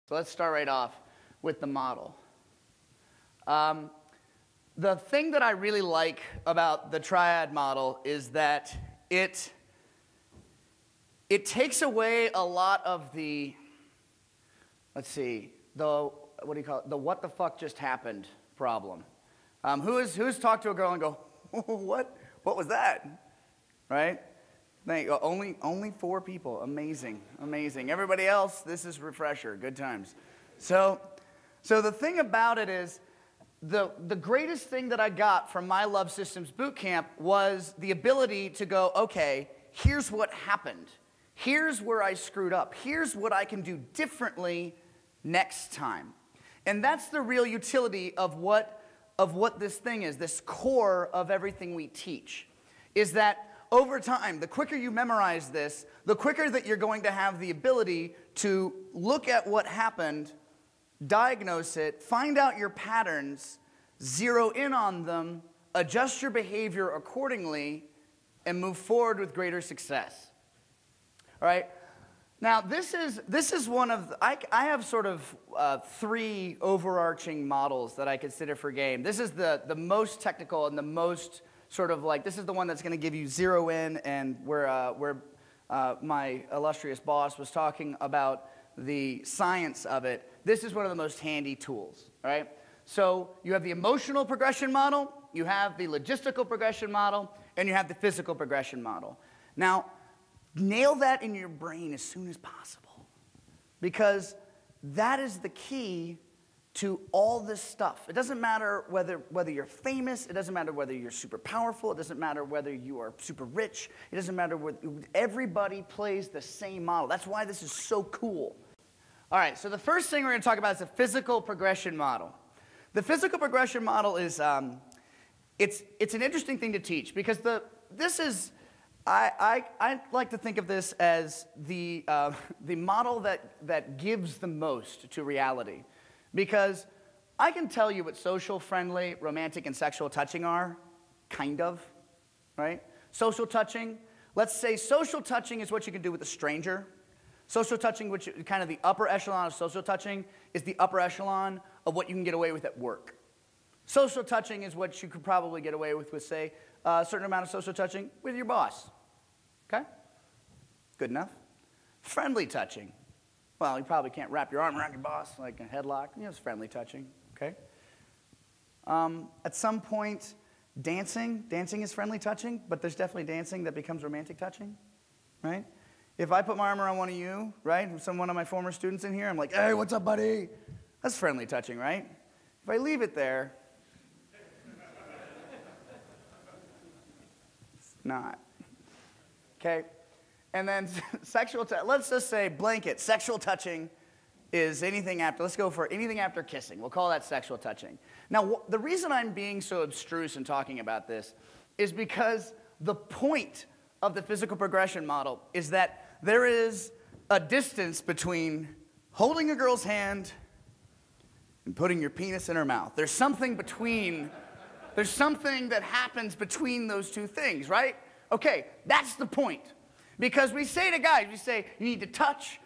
So let's start right off with the model. The thing that I really like about the Triad model is that it takes away a lot of the, the what the fuck just happened problem. Who's talked to a girl and go, what was that, right? Only 4 people. Amazing, amazing. Everybody else, this is refresher. Good times. So the thing about it is, the greatest thing that I got from my Love Systems bootcamp was the ability to go, okay, here's what happened. Here's where I screwed up. Here's what I can do differently next time. And that's the real utility of what this thing is, this core of everything we teach, is that over time, the quicker you memorize this, the quicker that you're going to have the ability to look at what happened, diagnose it, find out your patterns, zero in on them, adjust your behavior accordingly, and move forward with greater success. All right? Now, this is one of the, I have sort of 3 overarching models that I consider for game. This is the most technical and the most sort of like, this is the one that's going to give you zero in, and where my illustrious boss was talking about the science of it. This is one of the most handy tools, all right? So you have the emotional progression model, you have the logistical progression model, and you have the physical progression model. Now, nail that in your brain as soon as possible, because that is the key to all this stuff. It doesn't matter whether you're famous, it doesn't matter whether you're super powerful, it doesn't matter whether you are super rich, it doesn't matter whether, everybody plays the same model. That's why this is so cool. All right, so the first thing we're going to talk about is the physical progression model. The physical progression model is, it's an interesting thing to teach, because I like to think of this as the model that gives the most to reality. Because I can tell you what social, friendly, romantic, and sexual touching are, kind of, right? Social touching, let's say social touching is what you can do with a stranger. Social touching, which is kind of the upper echelon of social touching, is the upper echelon of what you can get away with at work. Social touching is what you could probably get away with, say, a certain amount of social touching with your boss. Okay? Good enough. Friendly touching. Well, you probably can't wrap your arm around your boss like a headlock. You know, it's friendly touching, okay? At some point, dancing is friendly touching, but there's definitely dancing that becomes romantic touching, right? If I put my arm around one of you, right, one of my former students in here, I'm like, hey, what's up, buddy? That's friendly touching, right? If I leave it there, it's not, okay? And then let's just say blanket, sexual touching is anything after, let's go for anything after kissing. We'll call that sexual touching. Now, the reason I'm being so abstruse in talking about this is because the point of the physical progression model is that there is a distance between holding a girl's hand and putting your penis in her mouth. There's something that happens between those two things, right? Okay, that's the point. Because we say to guys, you need to touch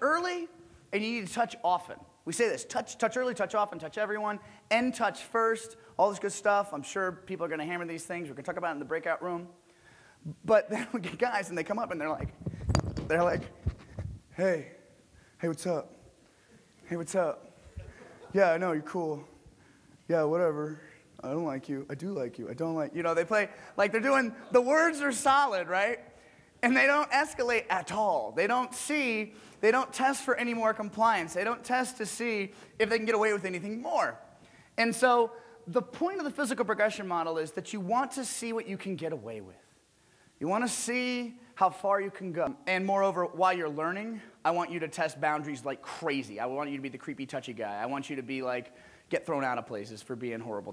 early, and you need to touch often. We say this, touch early, touch often, touch everyone, and touch first, all this good stuff. I'm sure people are going to hammer these things. We're going to talk about it in the breakout room. But then we get guys, and they come up, and they're like, hey, what's up? Hey, what's up? Yeah, I know, you're cool. Yeah, whatever. I don't like you. I do like you. I don't like, they play, like they're doing, the words are solid, right? And they don't escalate at all. They don't test for any more compliance. They don't test to see if they can get away with anything more. And so the point of the physical progression model is that you want to see what you can get away with. You want to see how far you can go. And moreover, while you're learning, I want you to test boundaries like crazy. I want you to be the creepy, touchy guy. I want you to be like, get thrown out of places for being horrible.